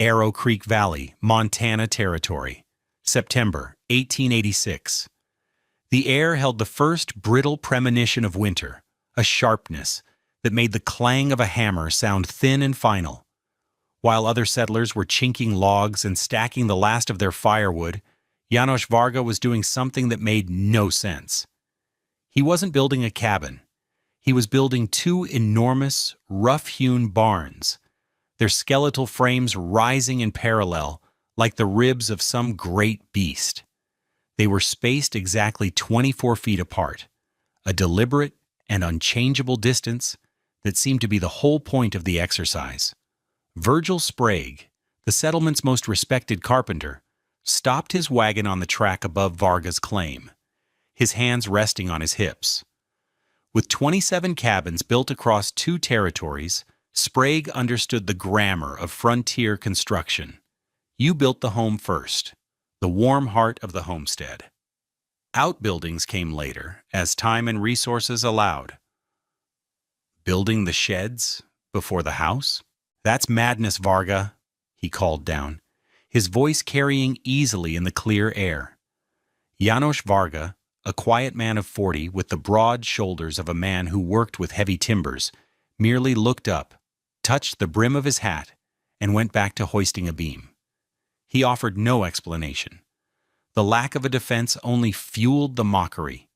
Arrow Creek Valley, Montana Territory, September 1886. The air held the first brittle premonition of winter, a sharpness that made the clang of a hammer sound thin and final. While other settlers were chinking logs and stacking the last of their firewood, János Varga was doing something that made no sense. He wasn't building a cabin. He was building two enormous, rough-hewn barns, their skeletal frames rising in parallel like the ribs of some great beast. They were spaced exactly 24 feet apart, a deliberate and unchangeable distance that seemed to be the whole point of the exercise. Virgil Sprague, the settlement's most respected carpenter, stopped his wagon on the track above Varga's claim, his hands resting on his hips. With 27 cabins built across 2 territories, Sprague understood the grammar of frontier construction. You built the home first, the warm heart of the homestead. Outbuildings came later, as time and resources allowed. Building the sheds before the house? That's madness, Varga, he called down, his voice carrying easily in the clear air. János Varga, a quiet man of 40 with the broad shoulders of a man who worked with heavy timbers, merely looked up, touched the brim of his hat, and went back to hoisting a beam. He offered no explanation. The lack of a defense only fueled the mockery.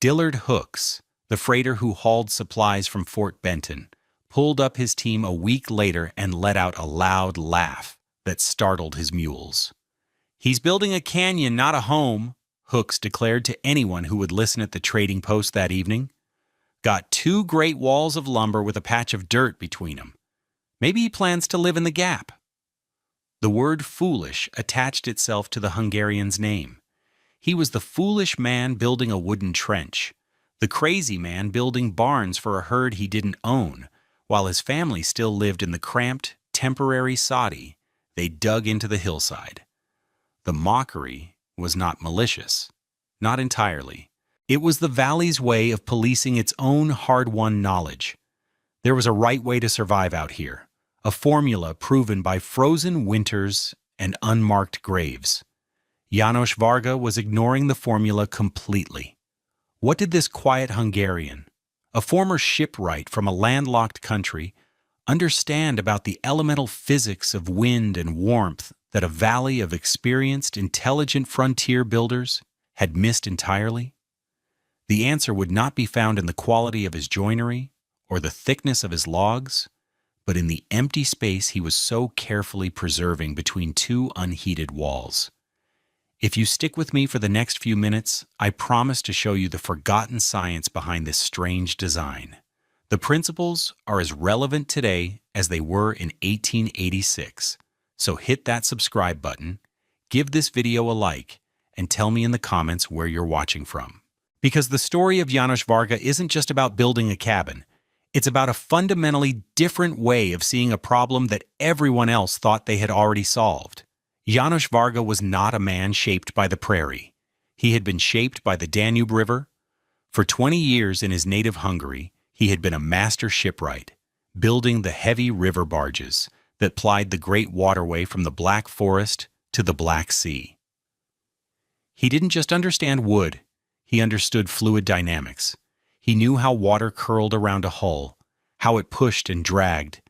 Dillard Hooks, the freighter who hauled supplies from Fort Benton, pulled up his team a week later and let out a loud laugh that startled his mules. "He's building a canyon, not a home," Hooks declared to anyone who would listen at the trading post that evening. "Got 2 great walls of lumber with a patch of dirt between them. Maybe he plans to live in the gap." The word foolish attached itself to the Hungarian's name. He was the foolish man building a wooden trench, the crazy man building barns for a herd he didn't own, while his family still lived in the cramped, temporary soddy they dug into the hillside. The mockery was not malicious. Not entirely. It was the valley's way of policing its own hard-won knowledge. There was a right way to survive out here, a formula proven by frozen winters and unmarked graves. János Varga was ignoring the formula completely. What did this quiet Hungarian, a former shipwright from a landlocked country, understand about the elemental physics of wind and warmth that a valley of experienced, intelligent frontier builders had missed entirely? The answer would not be found in the quality of his joinery or the thickness of his logs, but in the empty space he was so carefully preserving between 2 unheated walls. If you stick with me for the next few minutes, I promise to show you the forgotten science behind this strange design. The principles are as relevant today as they were in 1886. So hit that subscribe button, give this video a like, and tell me in the comments where you're watching from. Because the story of János Varga isn't just about building a cabin. It's about a fundamentally different way of seeing a problem that everyone else thought they had already solved. János Varga was not a man shaped by the prairie. He had been shaped by the Danube River. For 20 years in his native Hungary, he had been a master shipwright, building the heavy river barges that plied the great waterway from the Black Forest to the Black Sea. He didn't just understand wood, he understood fluid dynamics. He knew how water curled around a hull, how it pushed and dragged,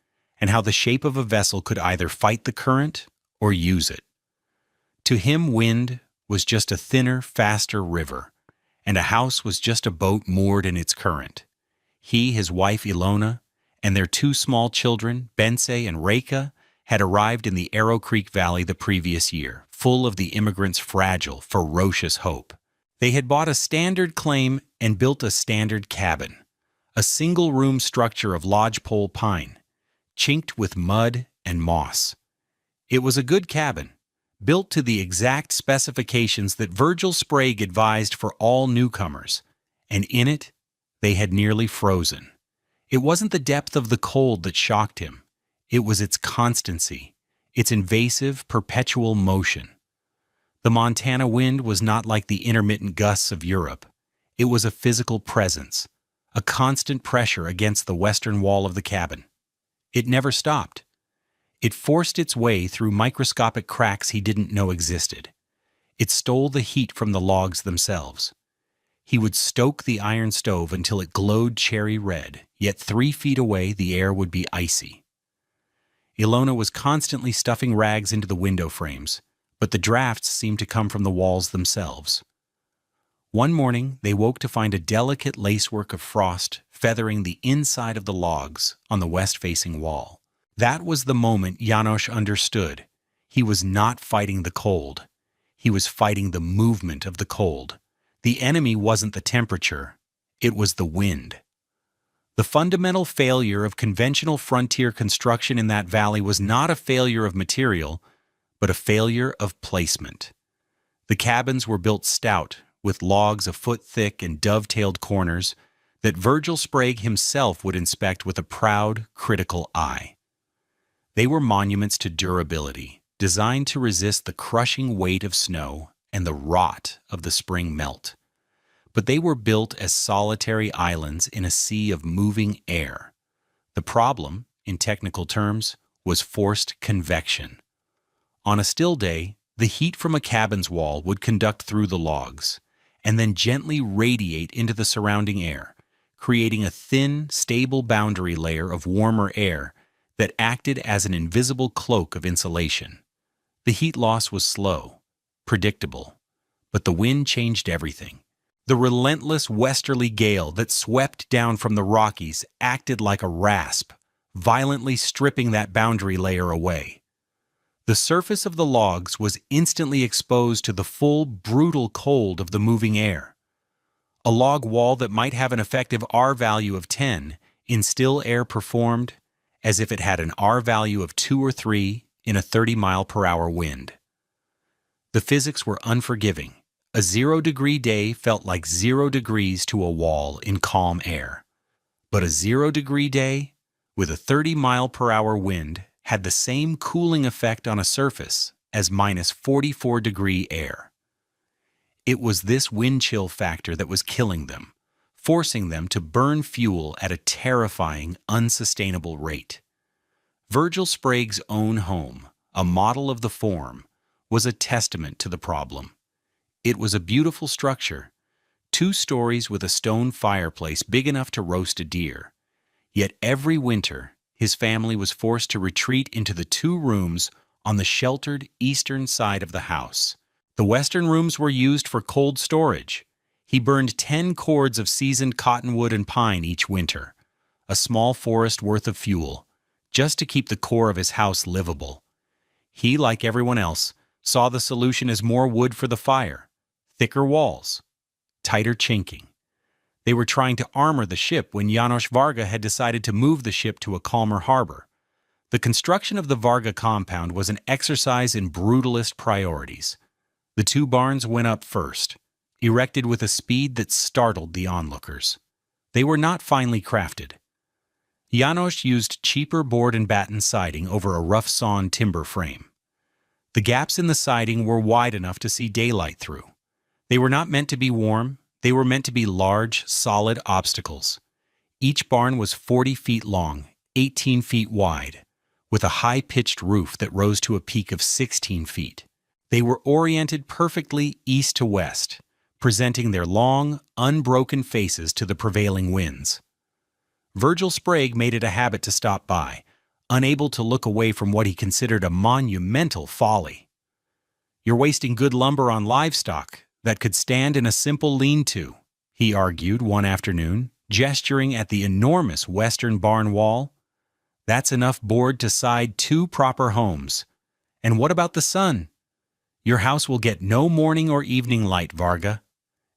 and how the shape of a vessel could either fight the current or use it. To him, wind was just a thinner, faster river, and a house was just a boat moored in its current. He, his wife Ilona, and their 2 small children, Bence and Reka, had arrived in the Arrow Creek Valley the previous year, full of the immigrants' fragile, ferocious hope. They had bought a standard claim and built a standard cabin, a single-room structure of lodgepole pine, chinked with mud and moss. It was a good cabin, built to the exact specifications that Virgil Sprague advised for all newcomers, and in it, they had nearly frozen. It wasn't the depth of the cold that shocked him. It was its constancy, its invasive, perpetual motion. The Montana wind was not like the intermittent gusts of Europe. It was a physical presence, a constant pressure against the western wall of the cabin. It never stopped. It forced its way through microscopic cracks he didn't know existed. It stole the heat from the logs themselves. He would stoke the iron stove until it glowed cherry red, yet 3 feet away the air would be icy. Ilona was constantly stuffing rags into the window frames, but the drafts seemed to come from the walls themselves. One morning, they woke to find a delicate lacework of frost feathering the inside of the logs on the west-facing wall. That was the moment János understood. He was not fighting the cold. He was fighting the movement of the cold. The enemy wasn't the temperature. It was the wind. The fundamental failure of conventional frontier construction in that valley was not a failure of material, but a failure of placement. The cabins were built stout, with logs a foot thick and dovetailed corners that Virgil Sprague himself would inspect with a proud, critical eye. They were monuments to durability, designed to resist the crushing weight of snow and the rot of the spring melt. But they were built as solitary islands in a sea of moving air. The problem, in technical terms, was forced convection. On a still day, the heat from a cabin's wall would conduct through the logs, and then gently radiate into the surrounding air, creating a thin, stable boundary layer of warmer air that acted as an invisible cloak of insulation. The heat loss was slow, predictable, but the wind changed everything. The relentless westerly gale that swept down from the Rockies acted like a rasp, violently stripping that boundary layer away. The surface of the logs was instantly exposed to the full, brutal cold of the moving air. A log wall that might have an effective R value of 10 in still air performed as if it had an R value of 2 or 3 in a 30-mile-per-hour wind. The physics were unforgiving. A 0-degree day felt like 0 degrees to a wall in calm air. But a 0-degree day with a 30-mile-per-hour wind had the same cooling effect on a surface as minus 44-degree air. It was this wind chill factor that was killing them, forcing them to burn fuel at a terrifying, unsustainable rate. Virgil Sprague's own home, a model of the form, was a testament to the problem. It was a beautiful structure, 2 stories with a stone fireplace big enough to roast a deer. Yet every winter, his family was forced to retreat into the 2 rooms on the sheltered eastern side of the house. The western rooms were used for cold storage. He burned 10 cords of seasoned cottonwood and pine each winter, a small forest worth of fuel, just to keep the core of his house livable. He, like everyone else, saw the solution as more wood for the fire, thicker walls, tighter chinking. They were trying to armor the ship when János Varga had decided to move the ship to a calmer harbor. The construction of the Varga compound was an exercise in brutalist priorities. The 2 barns went up first, erected with a speed that startled the onlookers. They were not finely crafted. János used cheaper board and batten siding over a rough-sawn timber frame. The gaps in the siding were wide enough to see daylight through. They were not meant to be warm, they were meant to be large, solid obstacles. Each barn was 40 feet long, 18 feet wide, with a high-pitched roof that rose to a peak of 16 feet. They were oriented perfectly east to west, presenting their long, unbroken faces to the prevailing winds. Virgil Sprague made it a habit to stop by, unable to look away from what he considered a monumental folly. "You're wasting good lumber on livestock that could stand in a simple lean-to," he argued one afternoon, gesturing at the enormous western barn wall. "That's enough board to side 2 proper homes. And what about the sun? Your house will get no morning or evening light, Varga.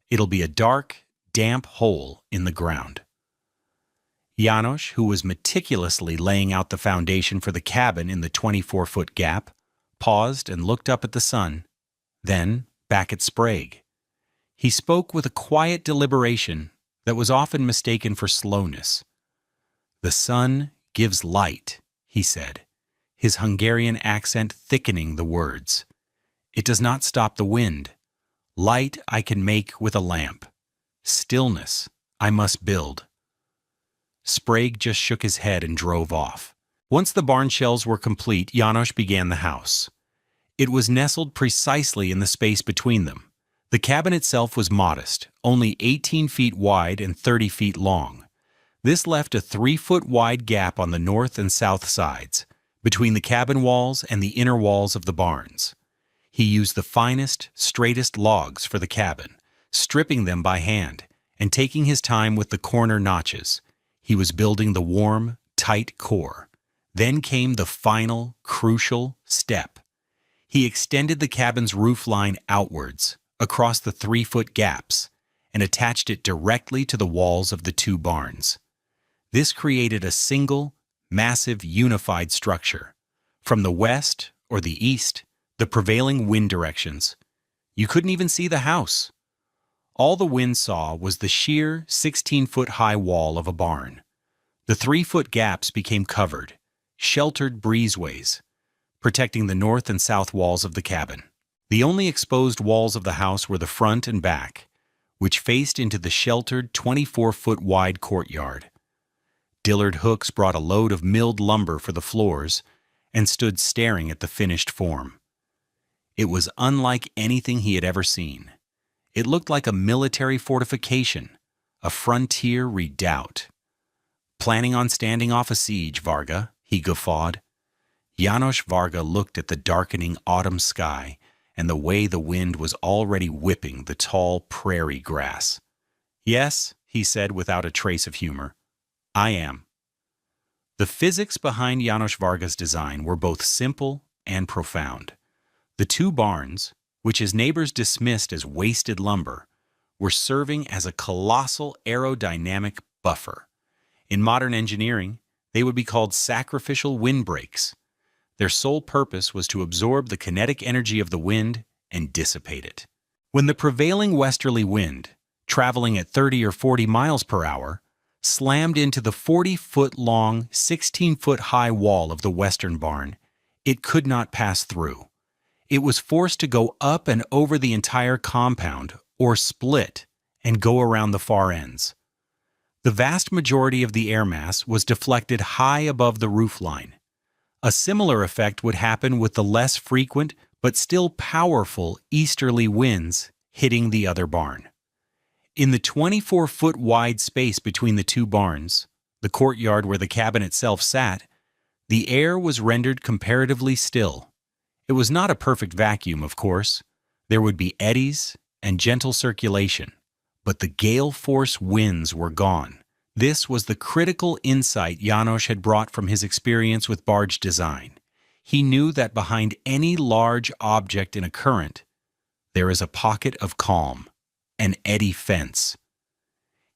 It'll be a dark, damp hole in the ground." János, who was meticulously laying out the foundation for the cabin in the 24-foot gap, paused and looked up at the sun, then back at Sprague. He spoke with a quiet deliberation that was often mistaken for slowness. "The sun gives light," he said, his Hungarian accent thickening the words. "It does not stop the wind. Light I can make with a lamp. Stillness I must build." Sprague just shook his head and drove off. Once the barn shells were complete, János began the house. It was nestled precisely in the space between them. The cabin itself was modest, only 18 feet wide and 30 feet long. This left a 3-foot wide gap on the north and south sides, between the cabin walls and the inner walls of the barns. He used the finest, straightest logs for the cabin, stripping them by hand, and taking his time with the corner notches. He was building the warm, tight core. Then came the final, crucial step. He extended the cabin's roof line outwards, across the 3-foot gaps, and attached it directly to the walls of the 2 barns. This created a single, massive, unified structure. From the west or the east, the prevailing wind directions, you couldn't even see the house. All the wind saw was the sheer 16-foot-high wall of a barn. The 3-foot gaps became covered, sheltered breezeways, protecting the north and south walls of the cabin. The only exposed walls of the house were the front and back, which faced into the sheltered 24-foot-wide courtyard. Dillard hooks brought a load of milled lumber for the floors and stood staring at the finished form. It was unlike anything he had ever seen. It looked like a military fortification, a frontier redoubt. "Planning on standing off a siege, Varga?" he guffawed. János Varga looked at the darkening autumn sky and the way the wind was already whipping the tall prairie grass. "Yes," he said without a trace of humor, "I am." The physics behind János Varga's design were both simple and profound. The 2 barns, which his neighbors dismissed as wasted lumber, were serving as a colossal aerodynamic buffer. In modern engineering, they would be called sacrificial windbreaks. Their sole purpose was to absorb the kinetic energy of the wind and dissipate it. When the prevailing westerly wind, traveling at 30 or 40 miles per hour, slammed into the 40-foot-long, 16-foot-high wall of the western barn, it could not pass through. It was forced to go up and over the entire compound, or split, and go around the far ends. The vast majority of the air mass was deflected high above the roof line. A similar effect would happen with the less frequent but still powerful easterly winds hitting the other barn. In the 24-foot wide space between the 2 barns, the courtyard where the cabin itself sat, the air was rendered comparatively still. It was not a perfect vacuum, of course. There would be eddies and gentle circulation, but the gale-force winds were gone. This was the critical insight János had brought from his experience with barge design. He knew that behind any large object in a current, there is a pocket of calm, an eddy fence.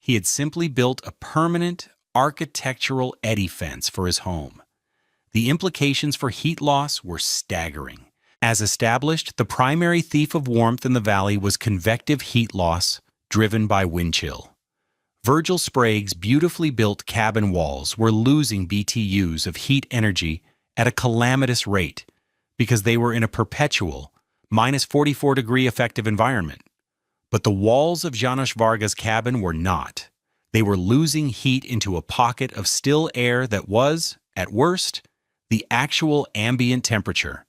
He had simply built a permanent architectural eddy fence for his home. The implications for heat loss were staggering. As established, the primary thief of warmth in the valley was convective heat loss driven by wind chill. Virgil Sprague's beautifully built cabin walls were losing BTUs of heat energy at a calamitous rate because they were in a perpetual, minus 44-degree effective environment. But the walls of János Varga's cabin were not. They were losing heat into a pocket of still air that was, at worst, the actual ambient temperature.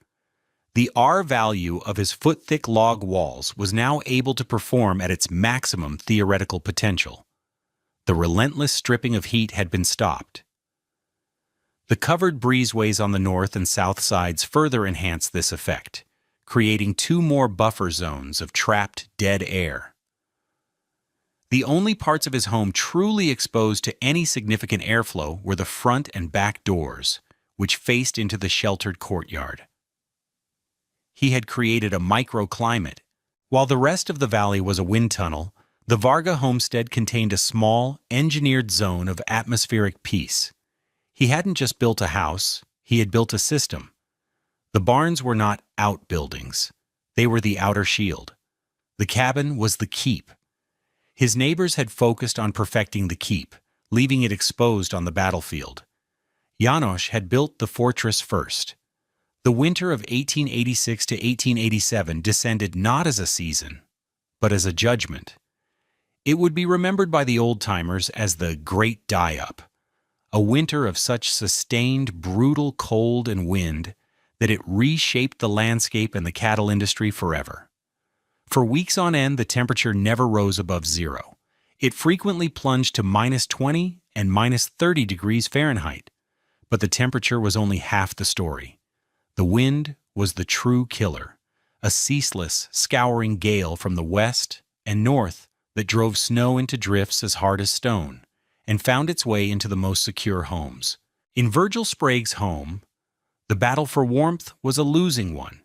The R value of his foot-thick log walls was now able to perform at its maximum theoretical potential. The relentless stripping of heat had been stopped. The covered breezeways on the north and south sides further enhanced this effect, creating 2 more buffer zones of trapped dead air. The only parts of his home truly exposed to any significant airflow were the front and back doors, which faced into the sheltered courtyard. He had created a microclimate. While the rest of the valley was a wind tunnel, the Varga homestead contained a small, engineered zone of atmospheric peace. He hadn't just built a house, he had built a system. The barns were not outbuildings. They were the outer shield. The cabin was the keep. His neighbors had focused on perfecting the keep, leaving it exposed on the battlefield. János had built the fortress first. The winter of 1886 to 1887 descended not as a season, but as a judgment. It would be remembered by the old-timers as the Great Die-Up, a winter of such sustained, brutal cold and wind that it reshaped the landscape and the cattle industry forever. For weeks on end, the temperature never rose above zero. It frequently plunged to -20 and -30 degrees Fahrenheit. But the temperature was only half the story. The wind was the true killer, a ceaseless, scouring gale from the west and north that drove snow into drifts as hard as stone and found its way into the most secure homes. In Virgil Sprague's home, the battle for warmth was a losing one.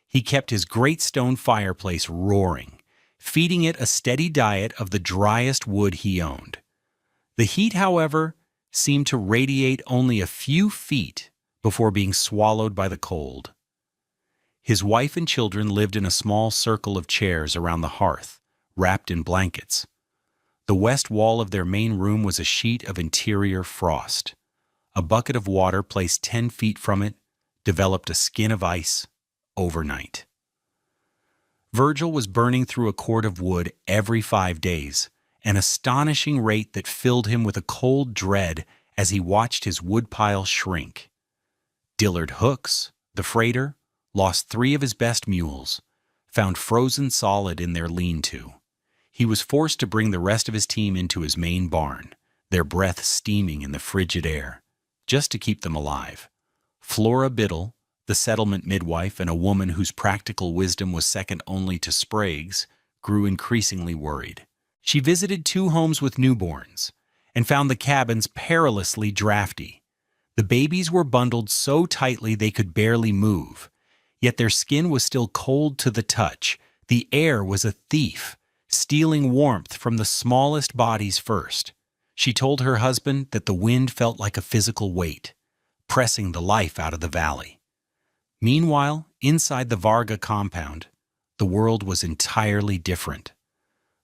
He kept his great stone fireplace roaring, feeding it a steady diet of the driest wood he owned. The heat, however, seemed to radiate only a few feet before being swallowed by the cold. His wife and children lived in a small circle of chairs around the hearth, wrapped in blankets. The west wall of their main room was a sheet of interior frost. A bucket of water placed 10 feet from it developed a skin of ice overnight. Virgil was burning through a cord of wood every 5 days, an astonishing rate that filled him with a cold dread as he watched his woodpile shrink. Dillard Hooks, the freighter, lost 3 of his best mules, found frozen solid in their lean-to. He was forced to bring the rest of his team into his main barn, their breath steaming in the frigid air, just to keep them alive. Flora Biddle, the settlement midwife and a woman whose practical wisdom was second only to Sprague's, grew increasingly worried. She visited 2 homes with newborns and found the cabins perilously drafty. The babies were bundled so tightly they could barely move, yet their skin was still cold to the touch. The air was a thief, stealing warmth from the smallest bodies first. She told her husband that the wind felt like a physical weight, pressing the life out of the valley. Meanwhile, inside the Varga compound, the world was entirely different.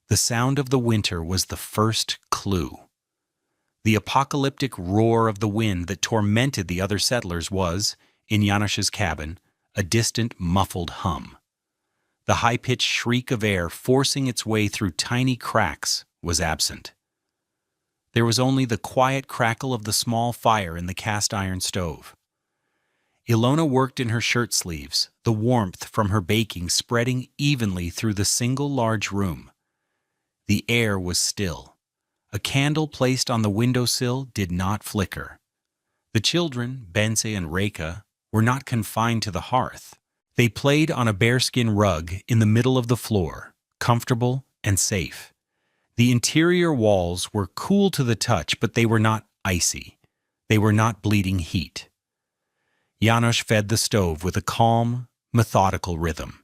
The sound of the winter was the first clue. The apocalyptic roar of the wind that tormented the other settlers was, in Janusz's cabin, a distant, muffled hum. The high-pitched shriek of air forcing its way through tiny cracks was absent. There was only the quiet crackle of the small fire in the cast-iron stove. Ilona worked in her shirt sleeves, the warmth from her baking spreading evenly through the single large room. The air was still. A candle placed on the windowsill did not flicker. The children, Bense and Reka, were not confined to the hearth. They played on a bearskin rug in the middle of the floor, comfortable and safe. The interior walls were cool to the touch, but they were not icy. They were not bleeding heat. Janusz fed the stove with a calm, methodical rhythm.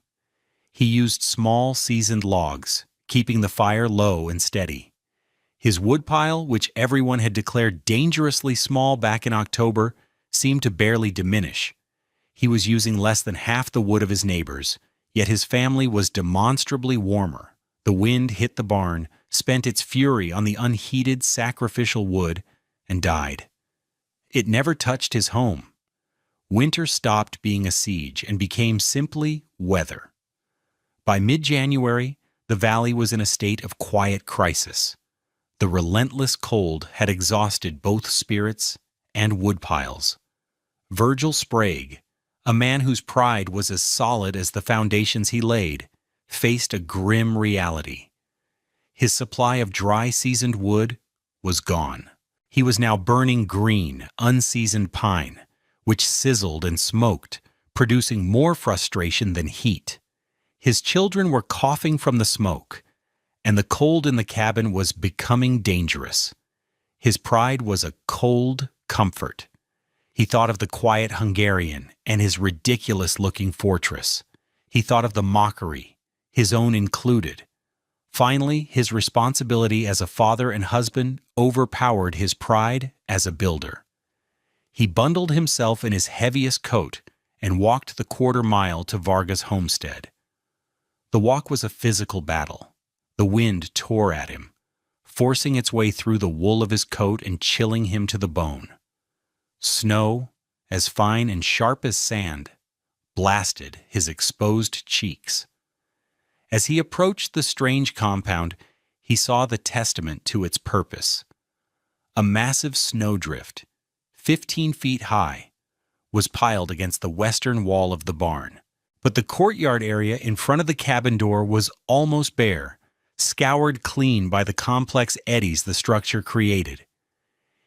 He used small, seasoned logs, keeping the fire low and steady. His woodpile, which everyone had declared dangerously small back in October, seemed to barely diminish. He was using less than half the wood of his neighbors, yet his family was demonstrably warmer. The wind hit the barn, spent its fury on the unheated sacrificial wood, and died. It never touched his home. Winter stopped being a siege and became simply weather. By mid-January, the valley was in a state of quiet crisis. The relentless cold had exhausted both spirits and woodpiles. Virgil Sprague, a man whose pride was as solid as the foundations he laid, faced a grim reality. His supply of dry, seasoned wood was gone. He was now burning green, unseasoned pine, which sizzled and smoked, producing more frustration than heat. His children were coughing from the smoke, and the cold in the cabin was becoming dangerous. His pride was a cold comfort. He thought of the quiet Hungarian and his ridiculous-looking fortress. He thought of the mockery, his own included. Finally, his responsibility as a father and husband overpowered his pride as a builder. He bundled himself in his heaviest coat and walked the quarter-mile to Varga's homestead. The walk was a physical battle. The wind tore at him, forcing its way through the wool of his coat and chilling him to the bone. Snow, as fine and sharp as sand, blasted his exposed cheeks. As he approached the strange compound, he saw the testament to its purpose. A massive snowdrift, 15 feet high, was piled against the western wall of the barn. But the courtyard area in front of the cabin door was almost bare, scoured clean by the complex eddies the structure created.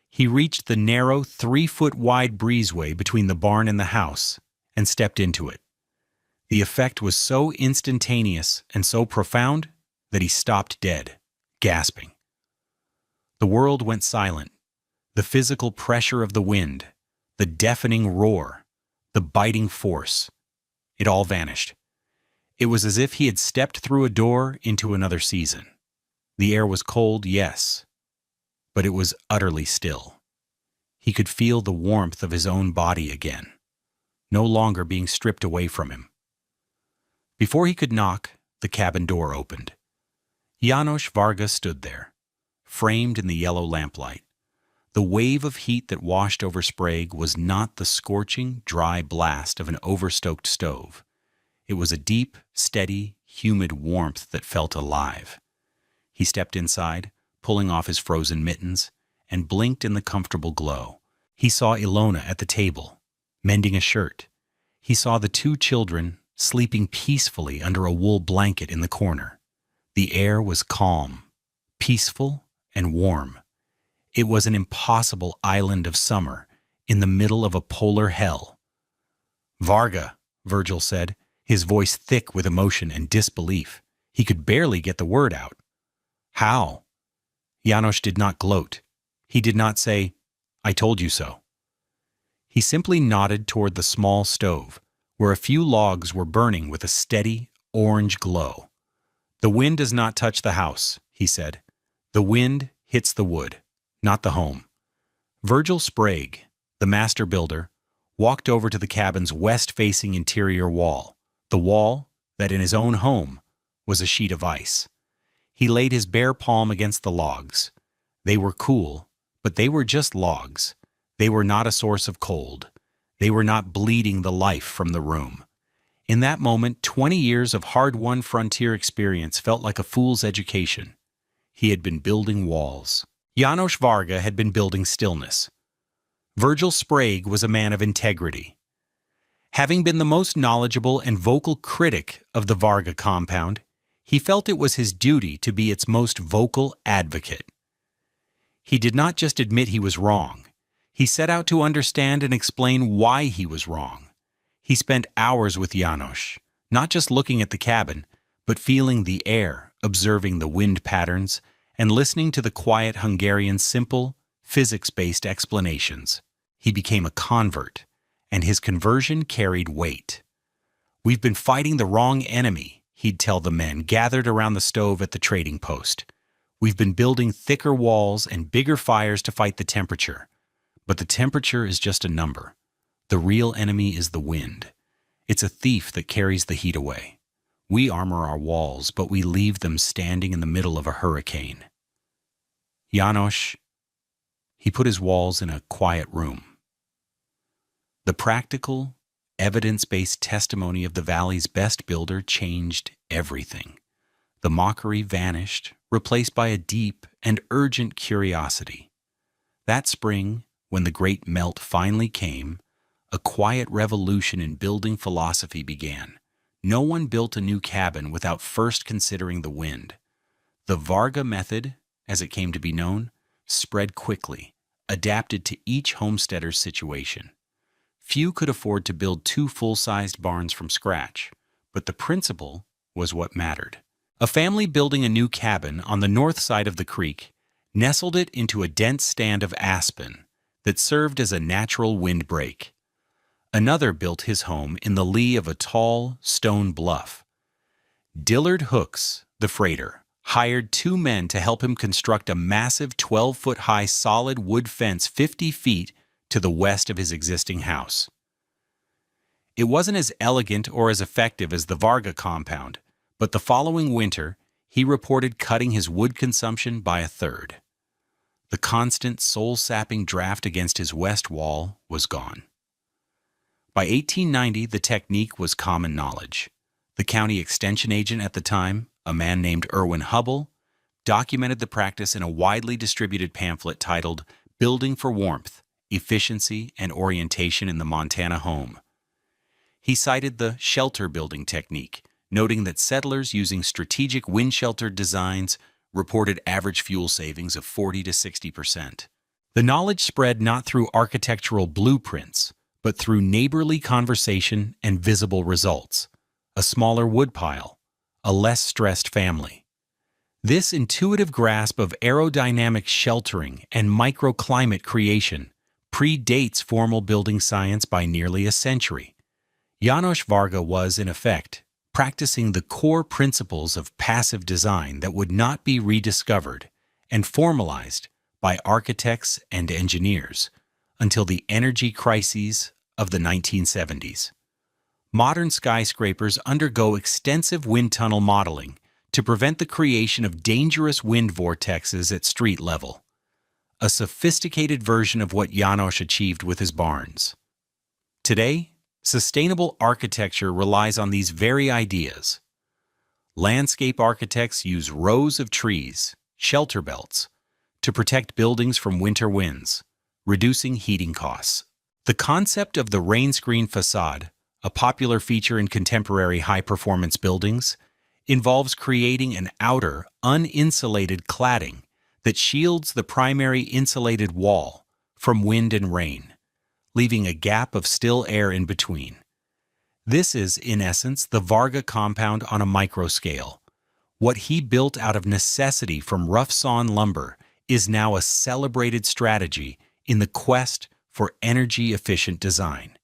He reached the narrow 3-foot-wide breezeway between the barn and the house and stepped into it. The effect was so instantaneous and so profound that he stopped dead, gasping. The world went silent. The physical pressure of the wind, the deafening roar, the biting force, it all vanished. It was as if he had stepped through a door into another season. The air was cold, yes, but it was utterly still. He could feel the warmth of his own body again, no longer being stripped away from him. Before he could knock, the cabin door opened. János Varga stood there, framed in the yellow lamplight. The wave of heat that washed over Sprague was not the scorching, dry blast of an overstoked stove. It was a deep, steady, humid warmth that felt alive. He stepped inside, pulling off his frozen mittens, and blinked in the comfortable glow. He saw Ilona at the table, mending a shirt. He saw the 2 children sleeping peacefully under a wool blanket in the corner. The air was calm, peaceful, and warm. It was an impossible island of summer in the middle of a polar hell. "Varga," Virgil said, his voice thick with emotion and disbelief. He could barely get the word out. "How?" János did not gloat. He did not say, "I told you so." He simply nodded toward the small stove, where a few logs were burning with a steady, orange glow. "The wind does not touch the house," he said. "The wind hits the wood, not the home." Virgil Sprague, the master builder, walked over to the cabin's west-facing interior wall, the wall that in his own home was a sheet of ice. He laid his bare palm against the logs. They were cool, but they were just logs. They were not a source of cold. They were not bleeding the life from the room. In that moment, 20 years of hard-won frontier experience felt like a fool's education. He had been building walls. János Varga had been building stillness. Virgil Sprague was a man of integrity. Having been the most knowledgeable and vocal critic of the Varga compound, he felt it was his duty to be its most vocal advocate. He did not just admit he was wrong. He set out to understand and explain why he was wrong. He spent hours with János, not just looking at the cabin, but feeling the air, observing the wind patterns, and listening to the quiet Hungarian's simple, physics-based explanations. He became a convert, and his conversion carried weight. "We've been fighting the wrong enemy," he'd tell the men gathered around the stove at the trading post. "We've been building thicker walls and bigger fires to fight the temperature. But the temperature is just a number. The real enemy is the wind. It's a thief that carries the heat away. We armor our walls, but we leave them standing in the middle of a hurricane." János, he put his walls in a quiet room. The practical, evidence-based testimony of the Valley's best builder changed everything. The mockery vanished, replaced by a deep and urgent curiosity. That spring, when the great melt finally came, a quiet revolution in building philosophy began. No one built a new cabin without first considering the wind. The Varga method, as it came to be known, spread quickly, adapted to each homesteader's situation. Few could afford to build 2 full-sized barns from scratch, but the principle was what mattered. A family building a new cabin on the north side of the creek nestled it into a dense stand of aspen that served as a natural windbreak. Another built his home in the lee of a tall, stone bluff. Dillard Hooks, the freighter, hired 2 men to help him construct a massive 12-foot-high solid wood fence 50 feet to the west of his existing house. It wasn't as elegant or as effective as the Varga compound, but the following winter, he reported cutting his wood consumption by 1/3. The constant, soul-sapping draft against his west wall was gone. By 1890, the technique was common knowledge. The county extension agent at the time, a man named Irwin Hubble, documented the practice in a widely distributed pamphlet titled building for warmth, efficiency, and orientation in the Montana home. He cited the shelter building technique, noting that settlers using strategic wind-sheltered designs reported average fuel savings of 40 to 60%. The knowledge spread not through architectural blueprints, but through neighborly conversation and visible results. A smaller woodpile, a less stressed family. This intuitive grasp of aerodynamic sheltering and microclimate creation predates formal building science by nearly a century. János Varga was, in effect, practicing the core principles of passive design that would not be rediscovered and formalized by architects and engineers until the energy crises of the 1970s. Modern skyscrapers undergo extensive wind tunnel modeling to prevent the creation of dangerous wind vortexes at street level, a sophisticated version of what János achieved with his barns. Today, sustainable architecture relies on these very ideas. Landscape architects use rows of trees, shelter belts, to protect buildings from winter winds, reducing heating costs. The concept of the rain screen facade, a popular feature in contemporary high-performance buildings, involves creating an outer, uninsulated cladding that shields the primary insulated wall from wind and rain, leaving a gap of still air in between. This is, in essence, the Varga compound on a micro scale. What he built out of necessity from rough-sawn lumber is now a celebrated strategy in the quest for energy-efficient design.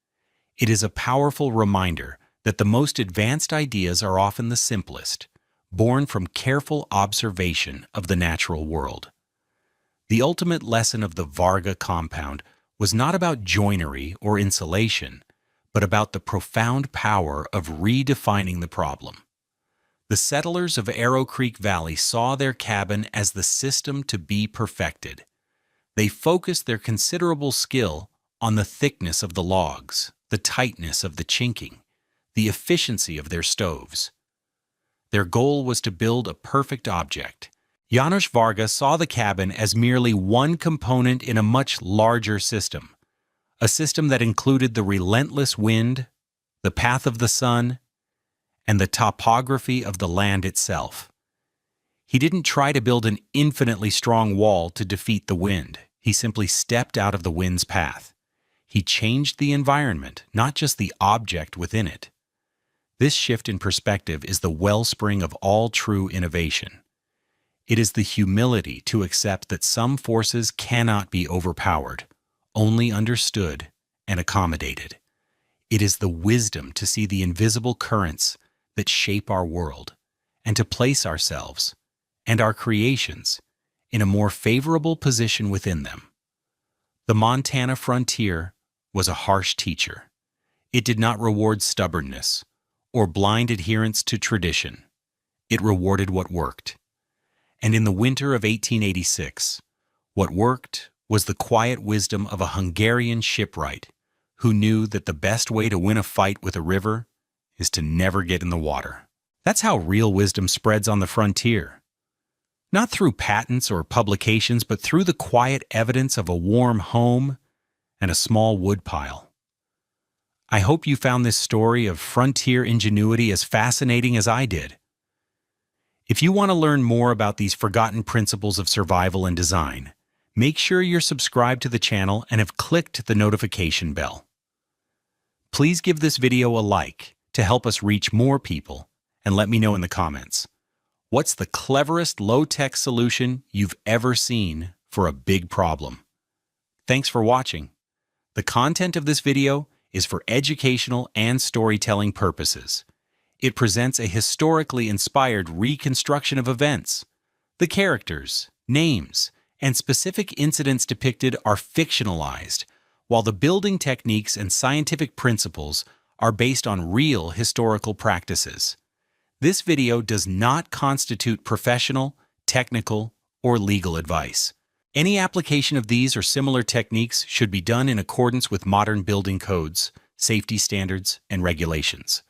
It is a powerful reminder that the most advanced ideas are often the simplest, born from careful observation of the natural world. The ultimate lesson of the Varga compound was not about joinery or insulation, but about the profound power of redefining the problem. The settlers of Arrow Creek Valley saw their cabin as the system to be perfected. They focused their considerable skill on the thickness of the logs, the tightness of the chinking, the efficiency of their stoves. Their goal was to build a perfect object. János Varga saw the cabin as merely one component in a much larger system, a system that included the relentless wind, the path of the sun, and the topography of the land itself. He didn't try to build an infinitely strong wall to defeat the wind. He simply stepped out of the wind's path. He changed the environment, not just the object within it. This shift in perspective is the wellspring of all true innovation. It is the humility to accept that some forces cannot be overpowered, only understood and accommodated. It is the wisdom to see the invisible currents that shape our world and to place ourselves and our creations in a more favorable position within them. The Montana frontier was a harsh teacher. It did not reward stubbornness or blind adherence to tradition. It rewarded what worked. And in the winter of 1886, what worked was the quiet wisdom of a Hungarian shipwright who knew that the best way to win a fight with a river is to never get in the water. That's how real wisdom spreads on the frontier. Not through patents or publications, but through the quiet evidence of a warm home and a small woodpile. I hope you found this story of frontier ingenuity as fascinating as I did. If you want to learn more about these forgotten principles of survival and design, make sure you're subscribed to the channel and have clicked the notification bell. Please give this video a like to help us reach more people, and let me know in the comments, what's the cleverest low-tech solution you've ever seen for a big problem? Thanks for watching. The content of this video is for educational and storytelling purposes. It presents a historically inspired reconstruction of events. The characters, names, and specific incidents depicted are fictionalized, while the building techniques and scientific principles are based on real historical practices. This video does not constitute professional, technical, or legal advice. Any application of these or similar techniques should be done in accordance with modern building codes, safety standards, and regulations.